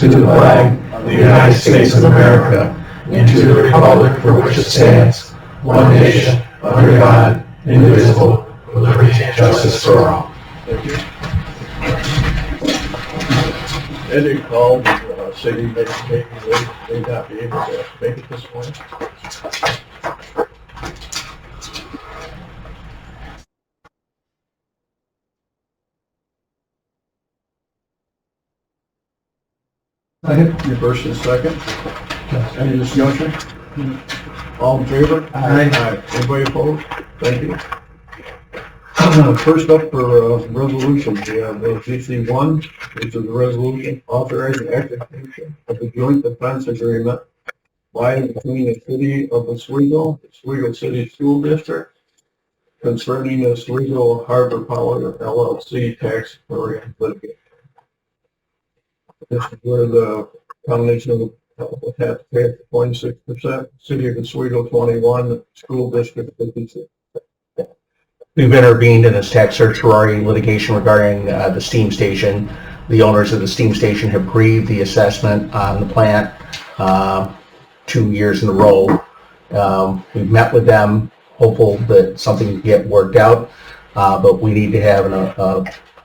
allegiance to the flag of the United States of America and to the republic for which it stands, one nation, under God, indivisible, with liberty and justice for all. Thank you. Eddie called city maybe they not be able to make it this morning. Second. Your first and second. Any discussion? All in favor? Aye. Anybody opposed? Thank you. First up for resolutions, we have GC 1, which is a resolution authorizing execution of the joint defense agreement by and between the city of Oswego, the Oswego City School District, concerning the Oswego Harbor Power LLC tax litigation. This is where the combination of the tax paid 26%, city of Oswego 21, school district 56. We've intervened in this tax certiorari litigation regarding the steam station. The owners of the steam station have grieved the assessment on the plant 2 years in a row. We've met with them, hopeful that something can get worked out, but we need to have an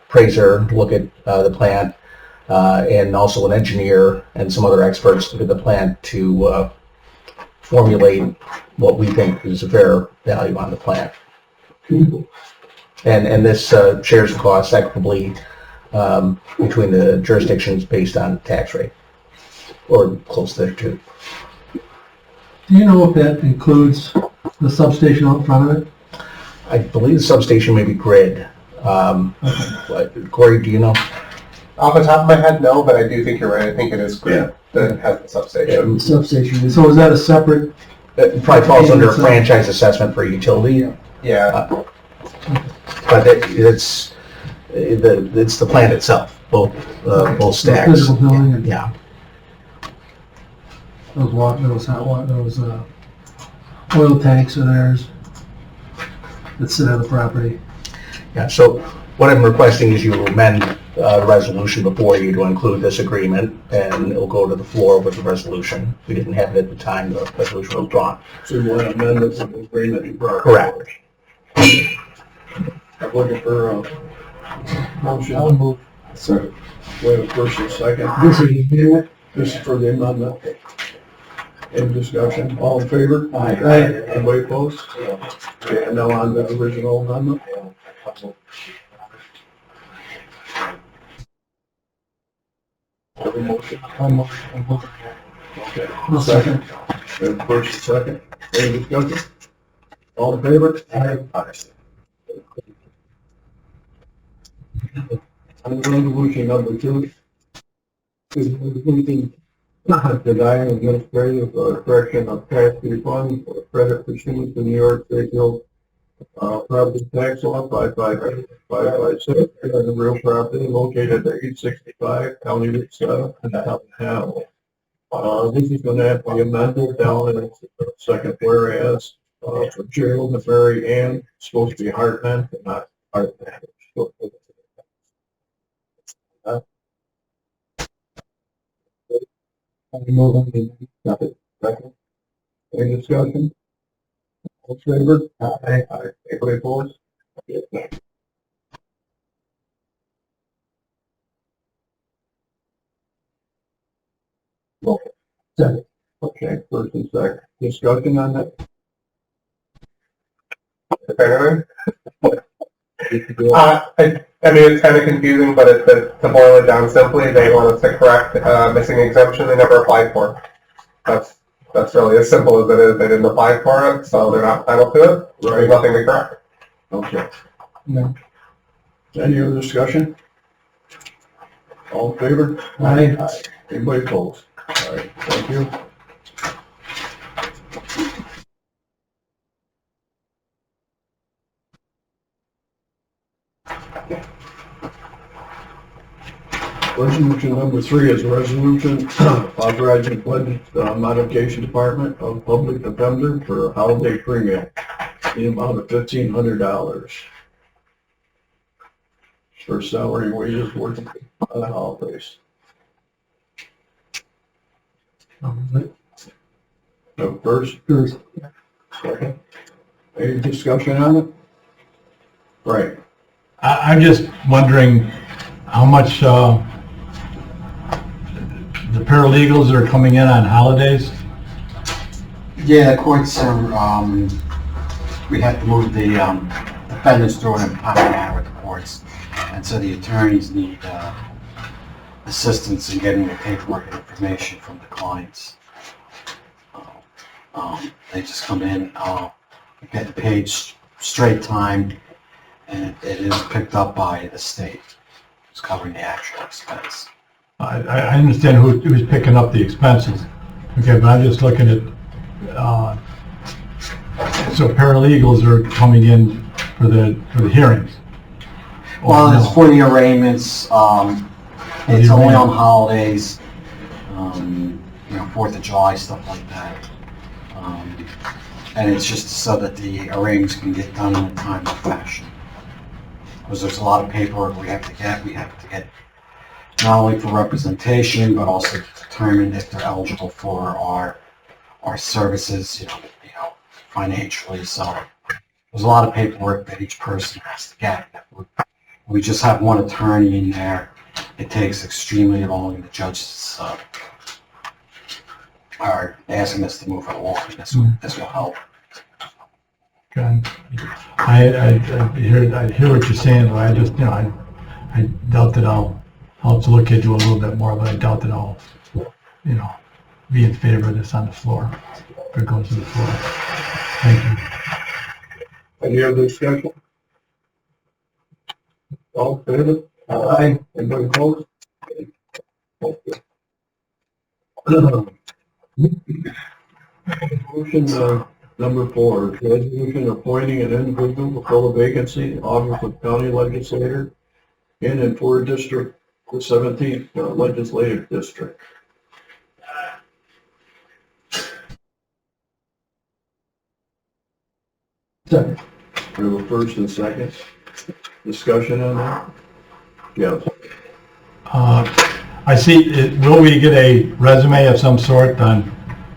appraiser look at the plant and also an engineer and some other experts look at the plant to formulate what we think is a fair value on the plant. And this shares the costs equitably between the jurisdictions based on tax rate, or close there too. Do you know if that includes the substation out front of it? I believe the substation may be grid. Corey, do you know? Off the top of my head, no, but I do think you're right. I think it is grid that has the substation. The substation. So is that a separate? It probably falls under a franchise assessment for utility. Yeah. But it's the plant itself, both stacks. Physical building and Yeah. those water, those hot water, those oil tanks are theirs that sit on the property. Yeah. So what I'm requesting is you amend the resolution before you to include this agreement, and it'll go to the floor with the resolution. We didn't have it at the time the resolution was drawn. So you want to amend this agreement you brought? Correct. I'm looking for a motion. I'll move. Second. We have a first and second. This is for the amendment. Any discussion? All in favor? Aye. Anybody opposed? Okay, and now on the original amendment. Have a motion? Okay. I'll second. We have a first and second. Any discussion? All in favor? Aye. On resolution number 2, is resolution denying administrative correction of tax refund for credit pursuant to New York State Bill property tax law 55556 and the real property located at 865 County Route 7 in Howell. This is going to have to be amended down in the second whereas for Gerald and Mary Ann, supposed to be Hartman, but not Hartman. Second. Any discussion? All in favor? Aye. Anybody opposed? Second. Okay, first and second. Discussion on that? I mean, it's kind of confusing, but to boil it down simply, they want us to correct a missing exemption they never applied for. That's really as simple as it is. They didn't apply for it, so they're not entitled to it. There's nothing to correct. Okay. No. Any other discussion? All in favor? Aye. Anybody opposed? All right, thank you. Resolution number 3 is a resolution authorizing budget modification department of public defender for holiday premium in the amount of $1,500 for salary wages working on the holidays. So first, First, second. Any discussion on it? Right. I'm just wondering how much, the paralegals are coming in on holidays? Yeah, the courts are, we have to move the defendants through an impound manner with the courts. And so the attorneys need assistance in getting the paperwork and information from the clients. They just come in, get the page straight time, and it is picked up by the state. It's covering the actual expense. I understand who's picking up the expenses. Okay, but I'm just looking at, so paralegals are coming in for the hearings. Well, it's no? for the arraignments, it's only on holidays, 4th of July, stuff like that. And it's just so that the arraignments can get done in a timely fashion. Because there's a lot of paperwork we have to get not only for representation, but also to determine if they're eligible for our services, financially. So there's a lot of paperwork that each person has to get. We just have one attorney in there. It takes extremely long, and the judges are asking us to move it along. This will help. Okay. I hear what you're saying, but I just, I doubt that I'll have to look into it a little bit more, but I doubt that I'll, be in favor of this on the floor, if it goes to the floor. Thank you. Any other discussion? All in favor? Aye. Anybody opposed? Okay. Motion, number 4, resolution appointing an individual to fill a vacancy in office of county legislator in and for district, the 17th legislative district. second. We have a first and second. Discussion on that? Yes. I see, will we get a resume of some sort on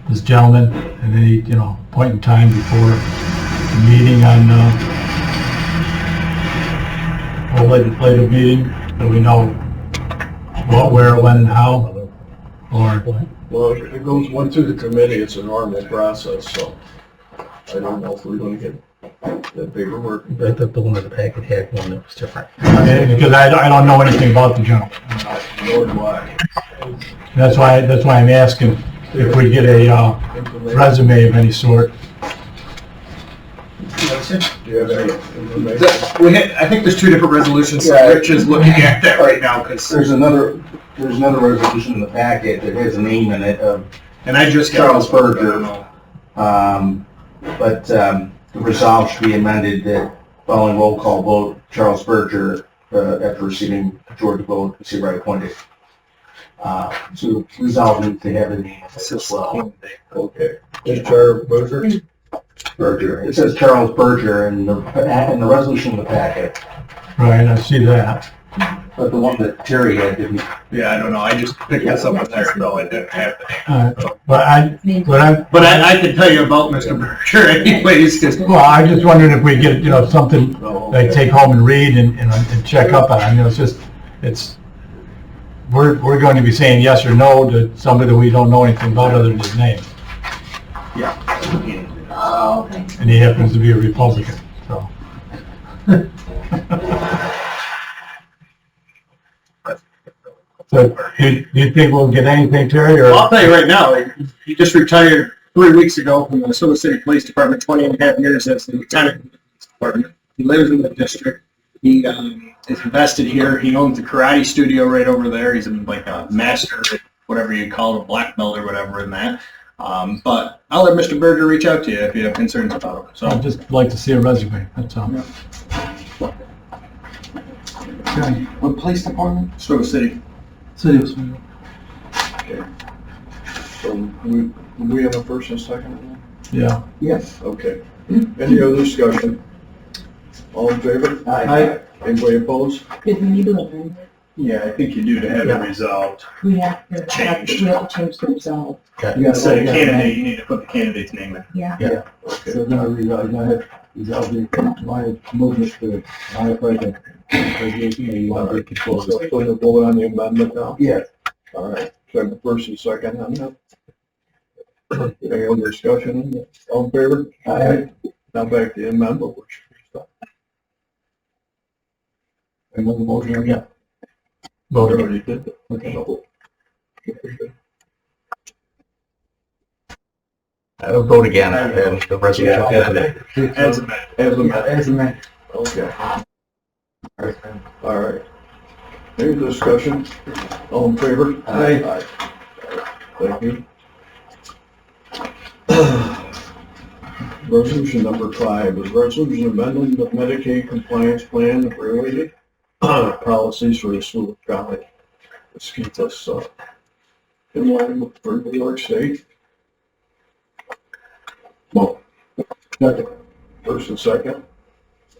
this gentleman at any, point in time before the meeting on, a legislative meeting? Do we know what, where, when, and how? Or, Well, if it goes one through the committee, it's a normal process, so I don't know if we're gonna get that paperwork. I thought the one in the packet had one that was different. because I don't know anything about the gentleman. Nor do I. That's why I'm asking if we get a, resume of any sort. Do you have any information? I think there's 2 different resolutions, so Rich is looking at that right now, because, There's another resolution in the packet that has a name in it of and I just got Charles Berger. But the resolve should be amended that following roll call vote, Charles Berger, after receiving majority vote, is hereby appointed. So resolve needs to have a name as well. Okay. Is Charles Berger? It says Charles Berger in the resolution in the packet, Right, I see that. but the one that Terry had didn't. yeah, I don't know, I just picked this up on there, so I didn't have the name. But I can tell you about Mr. Berger anyways, because I just wondered if we get, something they take home and read and check up on. We're going to be saying yes or no to somebody that we don't know anything about other than his name. Oh, okay. And he happens to be a Republican, so. So, do you think we'll get anything, Terry, or? I'll tell you right now, he just retired 3 weeks ago from the Minnesota City Police Department, 20 and a half years as the lieutenant in the police department. He lives in the district. He is invested here. He owns a karate studio right over there. He's like a master, whatever you call it, a black belt or whatever in that. But I'll let Mr. Berger reach out to you if you have concerns about him. So I'd just like to see a resume, that's all. Yeah. Okay. What police department? Oswego City. City of Oswego. Okay. So we have a first and second? Yeah. Yes. Okay. Any other discussion? All in favor? Aye. Anybody opposed? Did we need to adjourn? Yeah, I think you do to have it resolved. We have to Changed. change the result. Instead of candidate, you need to put the candidate's name in. Yeah. So now we got my movement to modify the resolution, and you want to control this. So we'll vote on the amendment now? Yes. All right, so I have the first and second on that. Any other discussion? All in favor? Aye. Now back to the amendment, which. Another motion? Yeah. Voted. Already did that. Okay. Vote again, and the resolution. As amended. As amended. Okay. All right. Any discussion? All in favor? Aye. Thank you. Resolution number 5 is resolution amending the Medicaid compliance plan related policies for the Oswego County. This keeps us in line with for New York State. Well, second, first and second.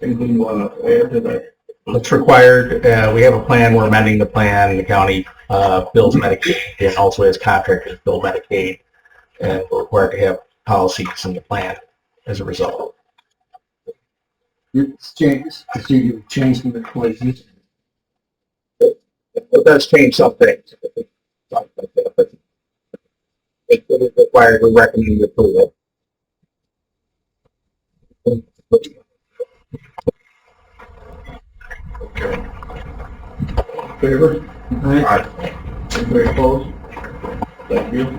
Anything you want to add to that? It's required, we have a plan, we're amending the plan, the county bills Medicaid and also has contractors bill Medicaid, and we're required to have policies in the plan as a result. It's changes, I see you changed the places. It does change some things. It is required, we recommend approval. Okay. Favor? Aye. Anybody opposed? Thank you.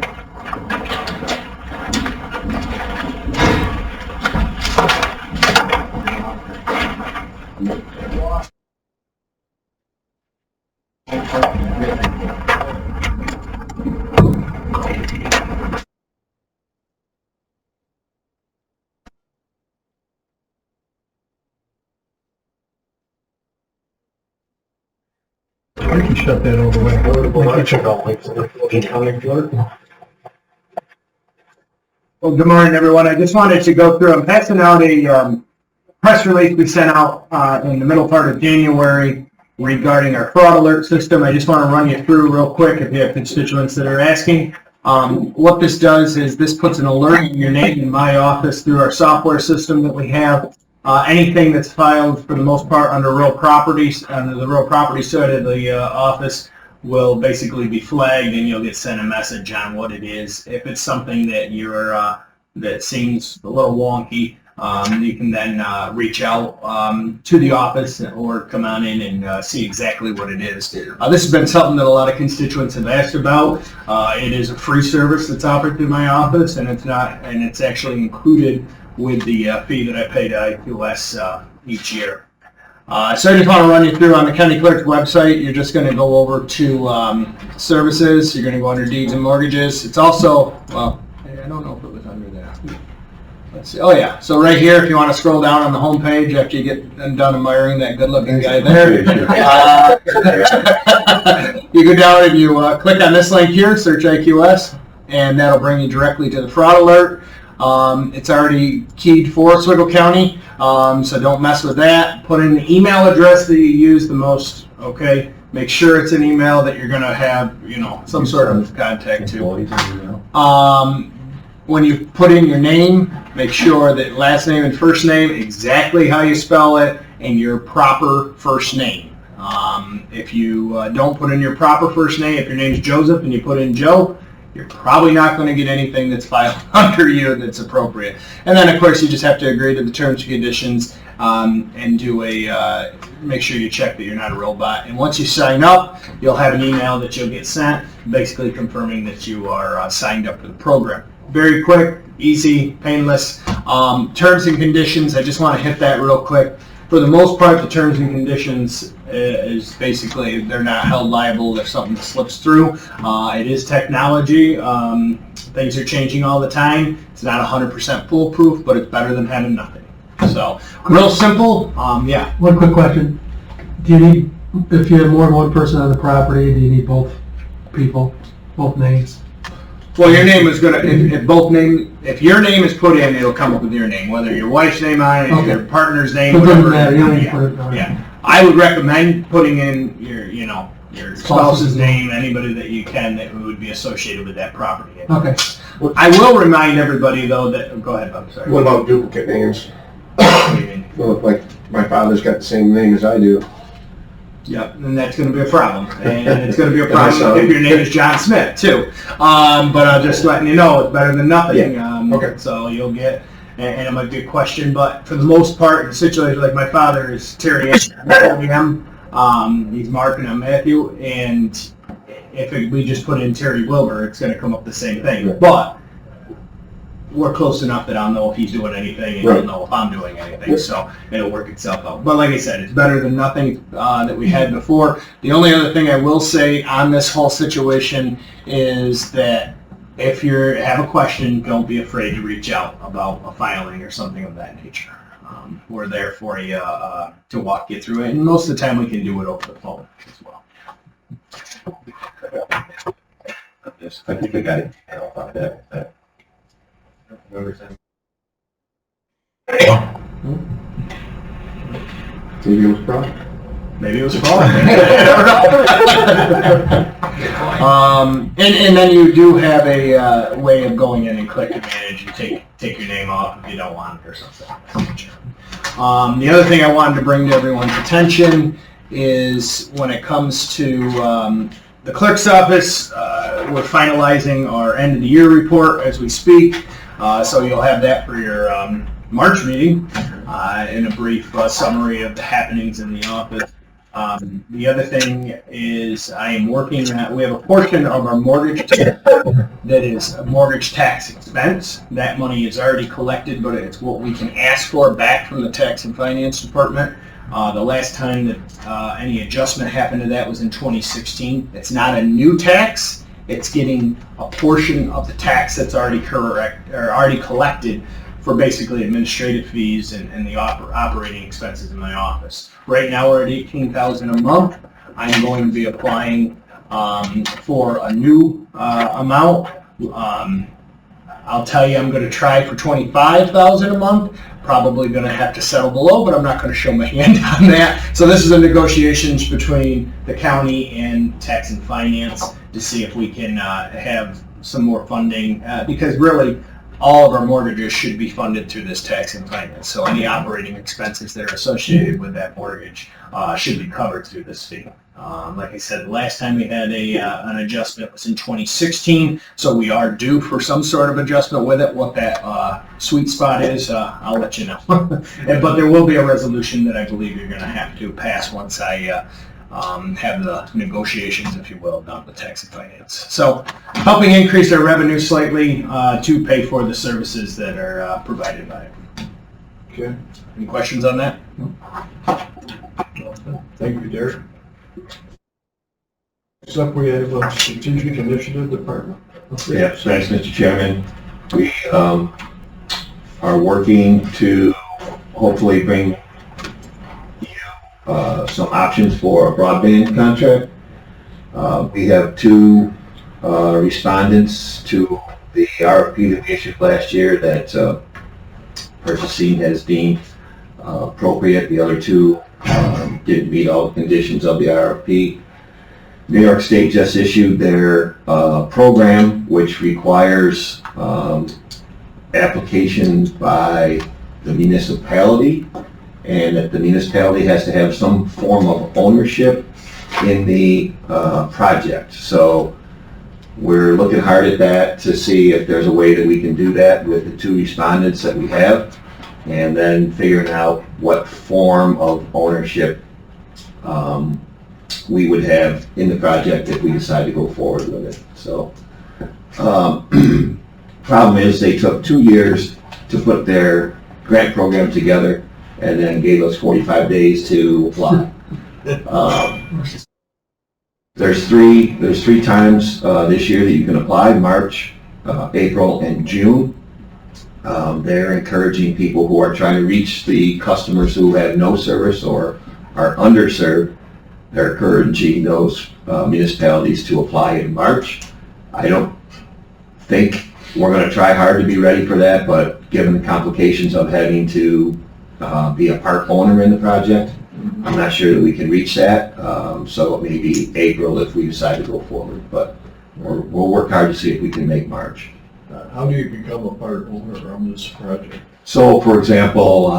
We can shut that over with. Well, good morning, everyone. I just wanted to go through, I'm passing out a press release we sent out in the middle part of January regarding our fraud alert system. I just want to run you through real quick if you have constituents that are asking. What this does is this puts an alert in your name in my office through our software system that we have. Anything that's filed for the most part under real properties, under the real property side of the office will basically be flagged and you'll get sent a message on what it is. If it's something that you're, that seems a little wonky, you can then reach out to the office or come on in and see exactly what it is. This has been something that a lot of constituents have asked about. It is a free service that's offered through my office, and it's actually included with the fee that I pay to IQS each year. So I just want to run you through on the county clerk's website. You're just going to go over to services. You're going to go under deeds and mortgages. It's also, well, I don't know if it was under there. Let's see. Oh yeah. So right here, if you want to scroll down on the home page after you get done admiring that good-looking guy there, you go down and you click on this link here, search IQS, and that'll bring you directly to the fraud alert. It's already keyed for Oswego County, so don't mess with that. Put in the email address that you use the most, okay? Make sure it's an email that you're going to have, you know, some sort of contact to. When you put in your name, make sure that last name and first name, exactly how you spell it, and your proper first name. If you don't put in your proper first name, if your name's Joseph and you put in Joe, you're probably not going to get anything that's filed under you that's appropriate. And then, of course, you just have to agree to the terms and conditions and do make sure you check that you're not a robot. And once you sign up, you'll have an email that you'll get sent, basically confirming that you are signed up for the program. Very quick, easy, painless. Terms and conditions, I just want to hit that real quick. For the most part, the terms and conditions is basically they're not held liable if something slips through. It is technology. Things are changing all the time. It's not 100% foolproof, but it's better than having nothing. So, real simple. Yeah. One quick question. Do you need, if you have more than one person on the property, do you need both people, both names? Well, your name is gonna if your name is put in, it'll come up with your name, whether your wife's name on it, Okay. your partner's name, So it doesn't whatever. matter, you don't need to put it on. Yeah. I would recommend putting in your spouse's name, anybody that you can that would be associated with that property. Okay. I will remind everybody though that, go ahead, Bob, sorry. What about duplicate names? What do you mean? Well, like, my father's got the same name as I do. Yep, and that's going to be a problem, and it's going to be a And my problem son. if your name is John Smith too. But I'm just letting you know it's better than nothing. Okay. So you'll get, and it might be a question, but for the most part, in situations like my father is Terry M. He's Mark and I'm Matthew, and if we just put in Terry Wilbur, it's going to come up the same thing. Right. But we're close enough that I'll know if he's doing anything, and Right. he'll know if I'm doing anything, so it'll work itself out. But like I said, it's better than nothing that we had before. The only other thing I will say on this whole situation is that if you have a question, don't be afraid to reach out about a filing or something of that nature. We're there for you to walk you through it, and most of the time we can do it over the phone as well. I think we got it. About that. Maybe it was fraud. Maybe it was fraud. And then you do have a way of going in and clicking manage and take your name off if you don't want it or something. The other thing I wanted to bring to everyone's attention is when it comes to the clerk's office, we're finalizing our end of the year report as we speak. So you'll have that for your March meeting in a brief summary of the happenings in the office. The other thing is I am working on, we have a portion of our mortgage that is a mortgage tax expense. That money is already collected, but it's what we can ask for back from the tax and finance department. The last time that any adjustment happened to that was in 2016. It's not a new tax. It's getting a portion of the tax that's already collected for basically administrative fees and the operating expenses in my office. Right now we're at $18,000 a month. I'm going to be applying for a new amount. I'll tell you, I'm going to try for $25,000 a month. Probably going to have to settle below, but I'm not going to show my hand on that. So this is a negotiations between the county and tax and finance to see if we can have some more funding, because really all of our mortgages should be funded through this tax and finance. So any operating expenses that are associated with that mortgage should be covered through this fee. Like I said, the last time we had an adjustment was in 2016, so we are due for some sort of adjustment with it. What that sweet spot is, I'll let you know. But there will be a resolution that I believe you're going to have to pass once I have the negotiations, if you will, done with tax and finance. So helping increase our revenue slightly to pay for the services that are provided by it. Okay. Any questions on that? Thank you, Derek. Next up, we have a strategic initiative department. Yes, thanks, Mr. Chairman. We are working to hopefully bring some options for a broadband contract. We have two respondents to the RFP that we issued last year that purchasing has deemed appropriate. The other two didn't meet all the conditions of the RFP. New York State just issued their program, which requires applications by the municipality, and that the municipality has to have some form of ownership in the project. So we're looking hard at that to see if there's a way that we can do that with the two respondents that we have, and then figuring out what form of ownership we would have in the project if we decide to go forward with it. So problem is they took 2 years to put their grant program together and then gave us 45 days to apply. There's three times this year that you can apply: March, April, and June. They're encouraging people who are trying to reach the customers who have no service or are underserved. They're encouraging those municipalities to apply in March. I don't think we're going to try hard to be ready for that, but given the complications of having to be a part owner in the project, I'm not sure that we can reach that, so it may be April if we decide to go forward, but we'll work hard to see if we can make March. How do you become a part owner on this project? So, for example,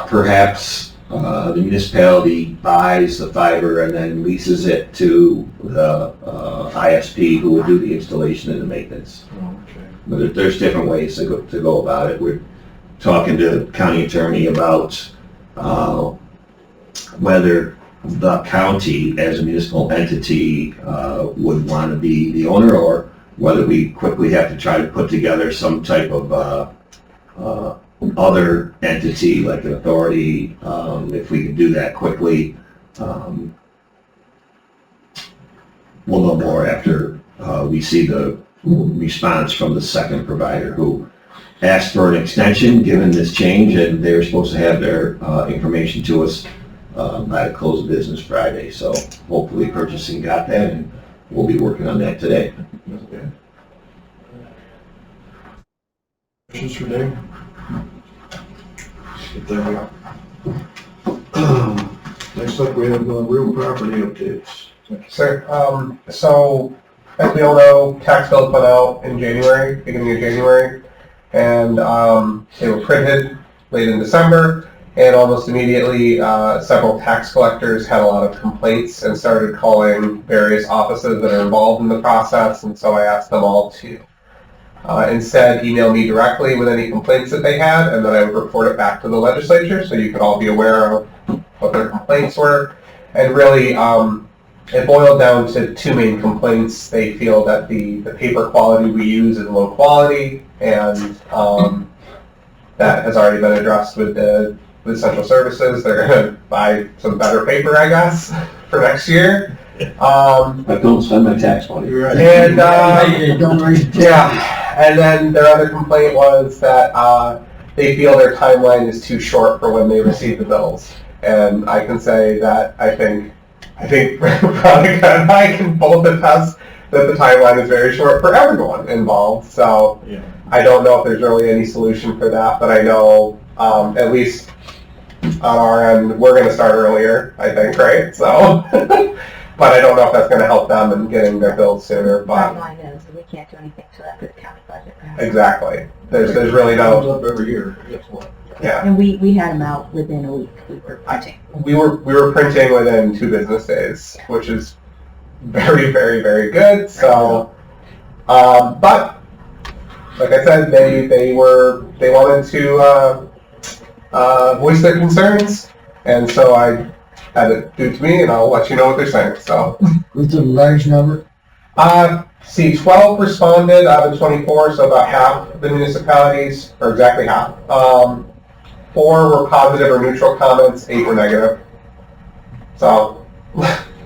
perhaps the municipality buys the fiber and then leases it to the ISP who would do the installation and the maintenance. Okay. But there's different ways to go about it. We're talking to the county attorney about whether the county as a municipal entity would want to be the owner, or whether we quickly have to try to put together some type of other entity like an authority, if we can do that quickly. We'll know more after we see the response from the second provider who asked for an extension given this change, and they were supposed to have their information to us by the close of business Friday. So hopefully purchasing got that, and we'll be working on that today. Okay. Questions for Dave? There we go. Next up, we have real property updates. Sir, so as we all know, tax bills went out in January, beginning of January, and they were printed late in December, and almost immediately several tax collectors had a lot of complaints and started calling various offices that are involved in the process, and so I asked them all to instead email me directly with any complaints that they had, and then I would report it back to the legislature so you could all be aware of what their complaints were. And really, it boiled down to two main complaints. They feel that the paper quality we use is low quality, and that has already been addressed with Central Services. They're going to buy some better paper, I guess, for next year. But don't spend my tax money. You're right. And Don't raise the yeah, and then their other complaint was that they feel their timeline is too short for when they receive the bills. And I can say that I think Veronica and I can both attest that the timeline is very short for everyone involved. So Yeah. I don't know if there's really any solution for that, but I know at least on our end we're going to start earlier, I think, right? So, but I don't know if that's going to help them in getting their bills sooner. But Bottom line is, we can't do anything till after the county budget. exactly, there's really Comes no. up every year. Guess what? Yeah, And we had them out within a week, we were printing. we were printing within 2 business days, which is very, very, very good. So, but like I said, they wanted to voice their concerns, and so I had it due to me, and I'll let you know what they're saying. So, What's the large number? see, 12 responded out of 24, so about half the municipalities, or exactly half. 4 were positive or neutral comments, 8 were negative. So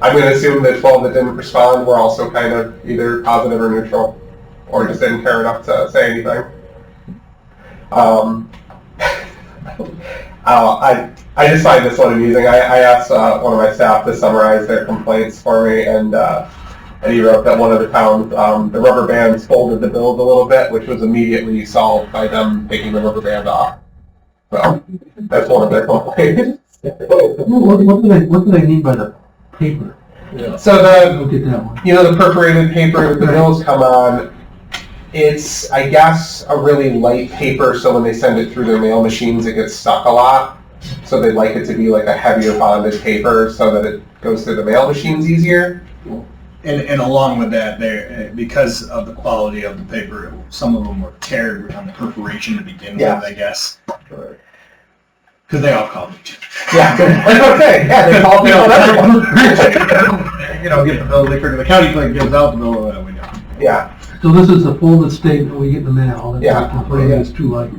I'm going to assume that 12 that didn't respond were also kind of either positive or neutral, or just didn't care enough to say anything. I just find this one amusing. I asked one of my staff to summarize their complaints for me, and he wrote that one of the towns, the rubber bands folded the bills a little bit, which was immediately solved by them taking the rubber band off. So that's one of their complaints. What do they mean by the paper? Yeah. So Look at that one. the perforated paper that the bills come on, it's, I guess, a really light paper, so when they send it through their mail machines, it gets stuck a lot. So they'd like it to be like a heavier bonded paper so that it goes through the mail machines easier. And along with that, there, because of the quality of the paper, some of them were teared on the perforation to begin Yeah. with, I guess. Because they all called me. Yeah, that's okay. Yeah, they called me on everyone. Get the bill, they figure the county clerk gives out the bill, we don't. Yeah, So this is the folded statement we get in the mail, that Yeah. the complaint is too light.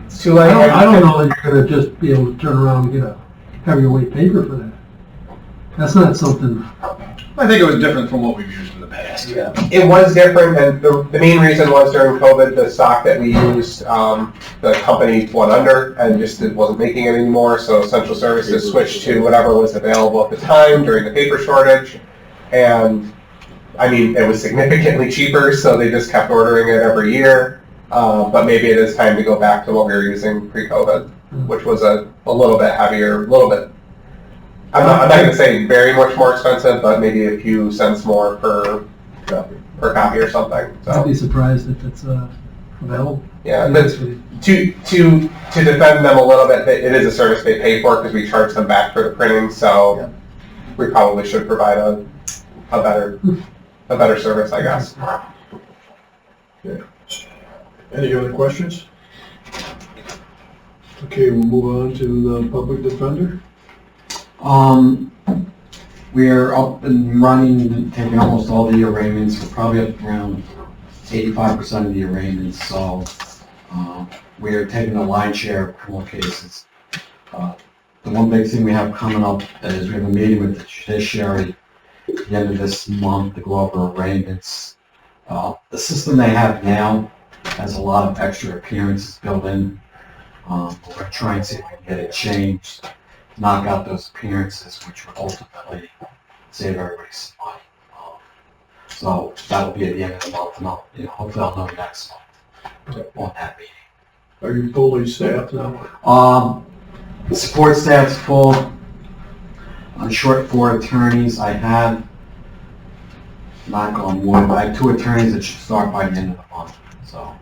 it's too late. I don't know that you're gonna just be able to turn around and get a heavier weight paper for that. That's not something, I think it was different from what we've used in the past. It was different, and the main reason was during COVID, the stock that we used, the company went under and just wasn't making it anymore, so Central Services switched to whatever was available at the time during the paper shortage. And, I mean, it was significantly cheaper, so they just kept ordering it every year. But maybe it is time to go back to what we were using pre-COVID, which was a little bit heavier, a little bit I'm not gonna say very much more expensive, but maybe a few cents more per copy or something, I'd so. be surprised if it's available. Yeah, but to defend them a little bit, it is a service they pay for because we charge them back for the printing, so we probably should provide a better service, I guess. Any other questions? Okay, we'll move on to the public defender. We're up and running, taking almost all the arraignments. We're probably up around 85% of the arraignments, so we're taking a lion's share of criminal cases. The one big thing we have coming up is we have a meeting with the judiciary at the end of this month to go over arraignments. The system they have now has a lot of extra appearances built in. We're trying to see if we can get it changed, knock out those appearances, which will ultimately save everybody some money. So that'll be at the end of the month, and hopefully I'll know next month on that meeting. Are you fully staffed now? The support staff's full. I'm short 4 attorneys. I have, knock on wood, I have 2 attorneys that should start by the end of the month, so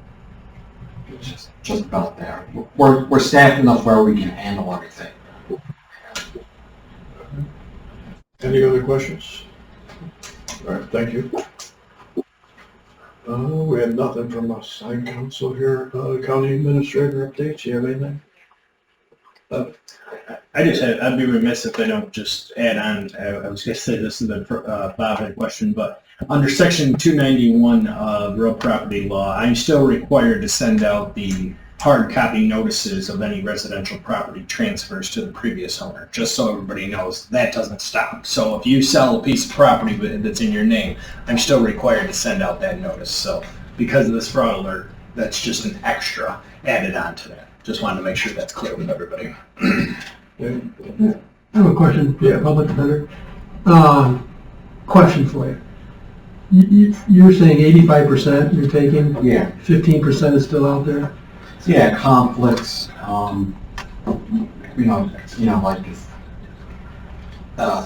it's just about there. We're staffed enough where we can handle everything. Any other questions? All right, thank you. We have nothing from us. Side council here. County administrator updates. You have anything? I'd be remiss if I don't just add on, I was going to say this is the Bob had a question, but under section 291 of real property law, I'm still required to send out the hard copy notices of any residential property transfers to the previous owner, just so everybody knows that doesn't stop. So if you sell a piece of property that's in your name, I'm still required to send out that notice. So because of this fraud alert, that's just an extra added on to that. Just wanted to make sure that's clear with everybody. I have a question for the public defender. Question for you. You're saying 85% you're taking? Yeah. 15% is still out there? Yeah, conflicts, like if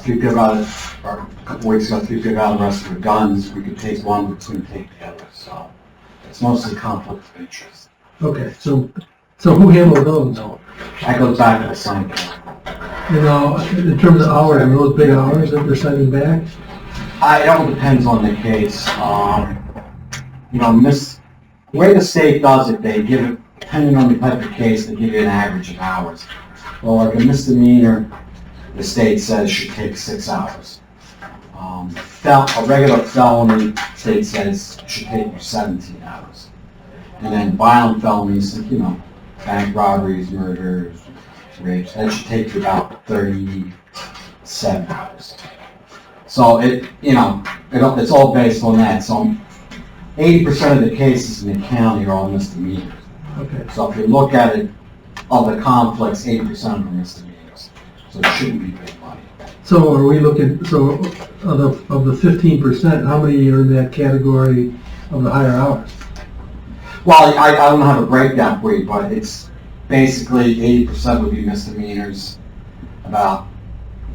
3 people got it, or a couple weeks ago, 3 people got arrested with guns, we could take one, we couldn't take the other, so it's mostly conflict of interest. Okay, so who handles those? That goes back to the sign. In terms of hours, are those big hours that they're sending back? It all depends on the case. The way the state does it, they give it, depending on the type of case, they give you an average of hours. Well, like a misdemeanor, the state says should take 6 hours. A regular felony, state says should take you 17 hours. And then violent felonies, bank robberies, murders, rapes, that should take you about 37 hours. So it's all based on that. So 80% of the cases in the county are all misdemeanors. Okay. So if you look at it, of the conflicts, 80% of them are misdemeanors. So it shouldn't be big money. So are we looking, of the 15%, how many are in that category of the higher hours? Well, I don't have a breakdown for you, but it's basically 80% would be misdemeanors, about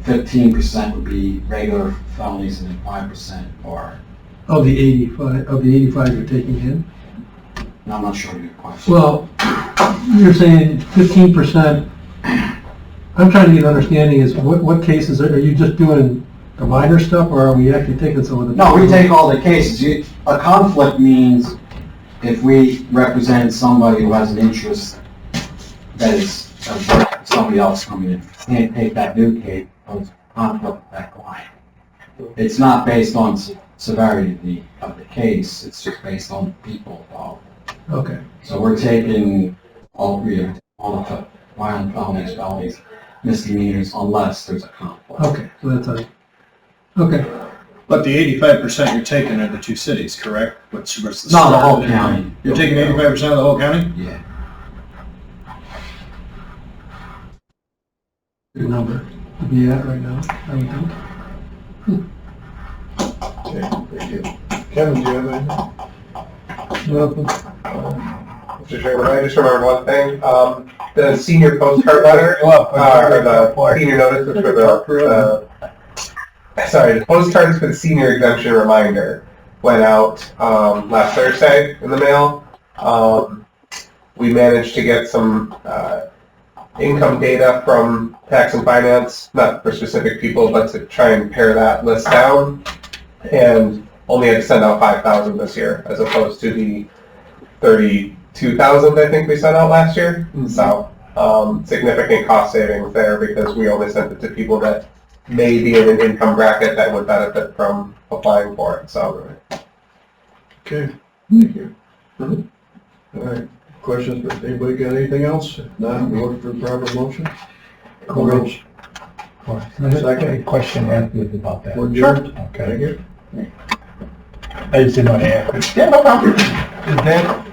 15% would be regular felonies, and then 5% are. Of the 85 you're taking in? No, I'm not sure of your question. Well, you're saying 15%. I'm trying to get an understanding is what cases, are you just doing the minor stuff, or are we actually taking some of the? No, we take all the cases. A conflict means if we represent somebody who has an interest that is of somebody else coming in, we can't take that new case because of conflict with that client. It's not based on severity of the case, it's just based on the people involved. Okay. So we're taking all the violent felonies, misdemeanors, unless there's a conflict. Okay, so that's okay. But the 85% you're taking are the 2 cities, correct? Which was No, the whole county. You're taking 85% of the whole county? Yeah. Good number to be at right now, I would think. Okay, thank you. Kevin, do you have anything? Mr. Chairman, I just remembered one thing. the senior postcard letter, or the senior notices for the postcards for the senior exemption reminder went out, last Thursday in the mail. We managed to get some, income data from tax and finance, not for specific people, but to try and pare that list down. And only had to send out 5,000 this year, as opposed to the 32,000 I think we sent out last year. So, significant cost savings there because we only sent it to people that may be in an income bracket that would benefit from applying for it, so. Okay, thank you. All right, questions, for anybody got anything else? If not, we look for proper motion. Coach. Second question afterwards about that. We're adjourned. Okay. Thank you. I just didn't want to ask. Yeah, no problem. Is that